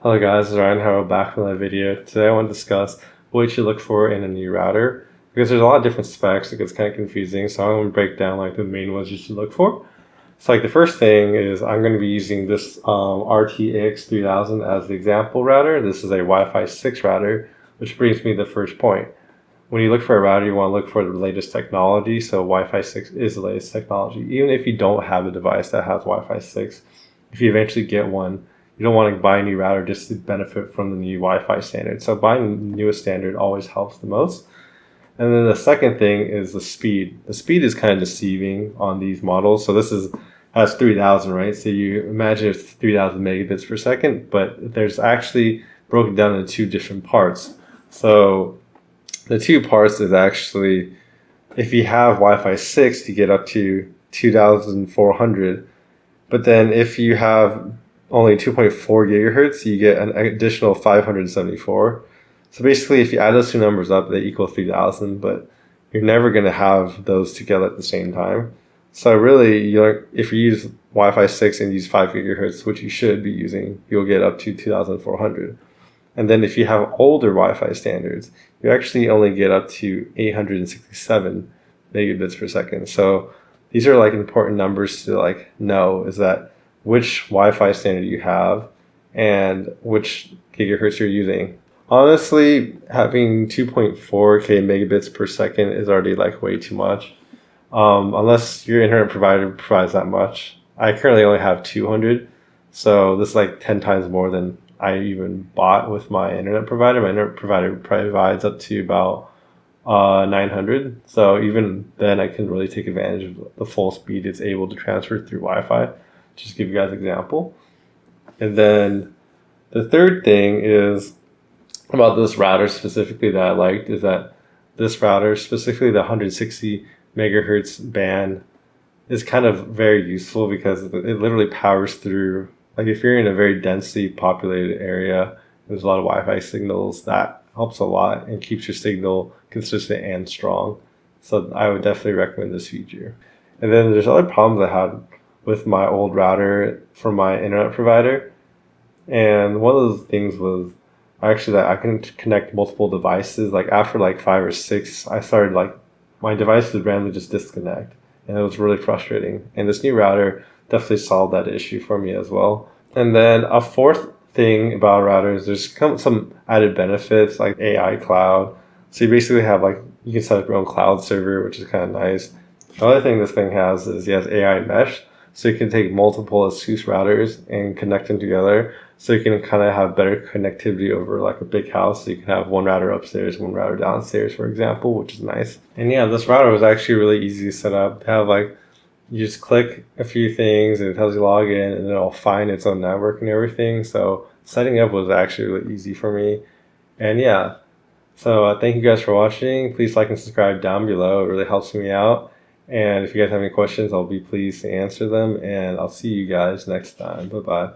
Hello guys, it's Ryan Harrow back with another video. Today I want to discuss what you should look for in a new router because there's a lot of different specs. It gets kind of confusing, so I'm going to break down like the main ones you should look for. So like the first thing is I'm going to be using this RT-AX3000 as the example router. This is a Wi-Fi 6 router, which brings me to the first point. When you look for a router, you want to look for the latest technology. So Wi-Fi 6 is the latest technology. Even if you don't have a device that has Wi-Fi 6, if you eventually get one, you don't want to buy a new router just to benefit from the new Wi-Fi standard. So buying the newest standard always helps the most. And then the second thing is the speed. The speed is kind of deceiving on these models. So this has 3000, right? So you imagine it's 3000 megabits per second, but there's actually broken down into two different parts. So the two parts is actually, if you have Wi-Fi 6, you get up to 2400. But then if you have only 2.4 gigahertz, you get an additional 574. So basically, if you add those two numbers up, they equal 3000, but you're never going to have those together at the same time. So really, if you use Wi-Fi 6 and use 5 gigahertz, which you should be using, you'll get up to 2400. And then if you have older Wi-Fi standards, you actually only get up to 867 megabits per second. So these are like important numbers to like know, is that which Wi-Fi standard you have and which gigahertz you're using. Honestly, having 2.4K megabits per second is already like way too much. Unless your internet provider provides that much. I currently only have 200, so this is like 10 times more than I even bought with my internet provider. My internet provider provides up to about 900, so even then I can really take advantage of the full speed it's able to transfer through Wi-Fi. Just to give you guys an example. And then the third thing is about this router specifically that I liked is that this router, specifically the 160 megahertz band, is kind of very useful because it literally powers through, like if you're in a very densely populated area, there's a lot of Wi-Fi signals, that helps a lot and keeps your signal consistent and strong. So I would definitely recommend this feature. And then there's other problems I had with my old router from my internet provider. And one of those things was actually that I couldn't connect multiple devices. Like after like 5 or 6, I started like my devices would randomly just disconnect. And it was really frustrating. And this new router definitely solved that issue for me as well. And then a fourth thing about routers, there's some added benefits like AI cloud. So you basically have like, you can set up your own cloud server, which is kind of nice. The other thing this thing has is it has AI mesh. So you can take multiple Asus routers and connect them together. So you can kind of have better connectivity over like a big house. So you can have one router upstairs, one router downstairs, for example, which is nice. And yeah, this router was actually really easy to set up. They have like, you just click a few things and it tells you log in and it'll find its own network and everything. So setting up was actually really easy for me. And yeah, so thank you guys for watching. Please like and subscribe down below. It really helps me out. And if you guys have any questions, I'll be pleased to answer them. And I'll see you guys next time. Bye-bye.